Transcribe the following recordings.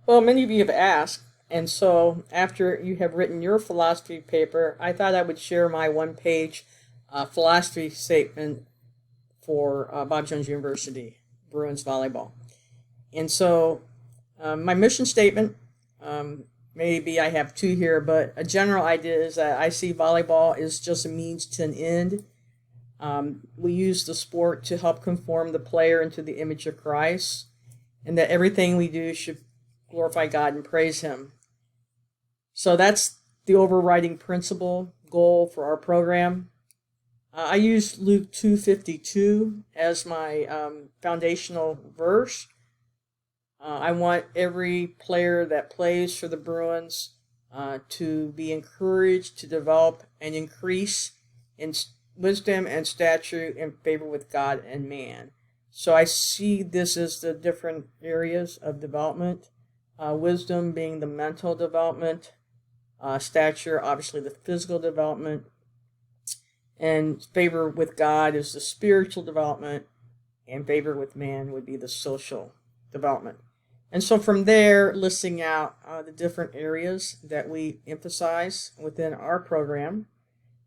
Well, many of you have asked, and so after you have written your philosophy paper, I thought I would share my one-page philosophy statement for Bob Jones University Bruins volleyball. And so, my mission statement, um, maybe I have two here, but a general idea is that I see volleyball is just a means to an end. We use the sport to help conform the player into the image of Christ, and that everything we do should glorify God and praise Him. So that's the overriding principle goal for our program. I use Luke 2:52 as my foundational verse. I want every player that plays for the Bruins to be encouraged to develop and increase in wisdom and stature in favor with God and man. So I see this as the different areas of development. Wisdom being the mental development, stature obviously the physical development, and favor with God is the spiritual development, and favor with man would be the social development. And so from there, listing out the different areas that we emphasize within our program.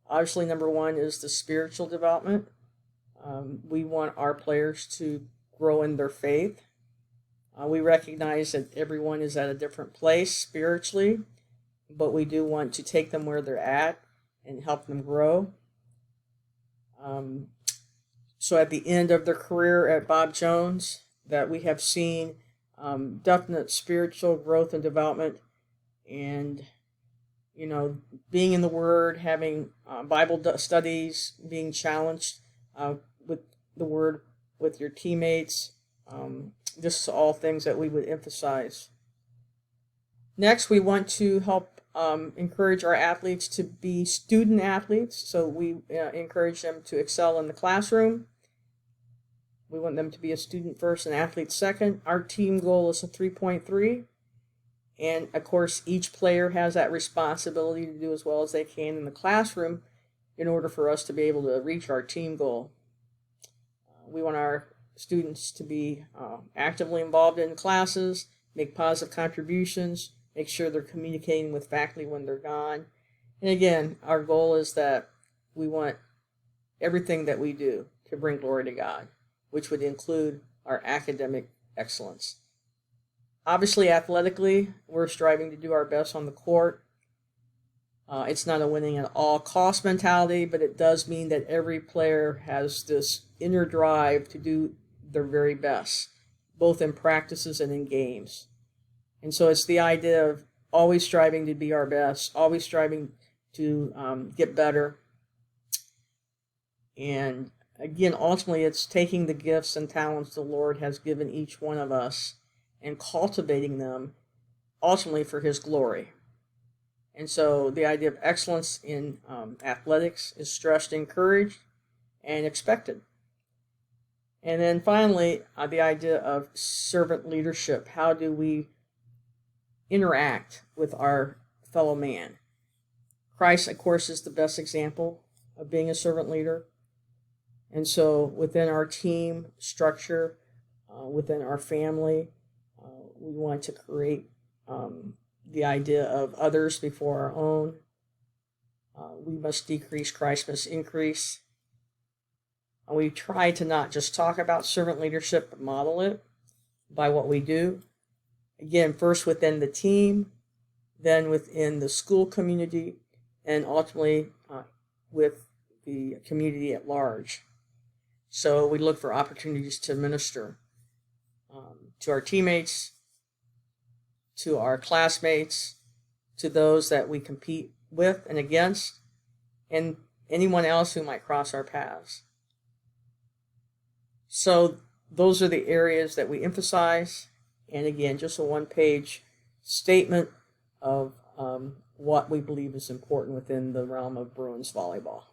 Obviously, number one is the spiritual development. We want our players to grow in their faith. We recognize that everyone is at a different place spiritually, but we do want to take them where they're at and help them grow. Um, so at the end of their career at Bob Jones, that we have seen definite spiritual growth and development, and being in the Word, having Bible studies, being challenged with the Word with your teammates. This is all things that we would emphasize. Next, we want to help encourage our athletes to be student athletes. So we encourage them to excel in the classroom. We want them to be a student first and athlete second. Our team goal is a 3.3. And of course, each player has that responsibility to do as well as they can in the classroom in order for us to be able to reach our team goal. We want our students to be actively involved in classes, make positive contributions, make sure they're communicating with faculty when they're gone. And again, our goal is that we want everything that we do to bring glory to God, which would include our academic excellence. Obviously, athletically, we're striving to do our best on the court. It's not a winning at all cost mentality, but it does mean that every player has this inner drive to do their very best, both in practices and in games. And so it's the idea of always striving to be our best, always striving to get better. And again, ultimately, it's taking the gifts and talents the Lord has given each one of us and cultivating them ultimately for His glory. And so the idea of excellence in athletics is stressed, encouraged, and expected. And then finally, the idea of servant leadership. How do we interact with our fellow man? Christ, of course, is the best example of being a servant leader. And so within our team structure, within our family, we want to create the idea of others before our own. We must decrease, Christ must increase. And we try to not just talk about servant leadership, but model it by what we do. Again, first within the team, then within the school community, and ultimately with the community at large. So we look for opportunities to minister to our teammates, to our classmates, to those that we compete with and against, and anyone else who might cross our paths. So those are the areas that we emphasize. And again, just a one-page statement of what we believe is important within the realm of Bruins volleyball.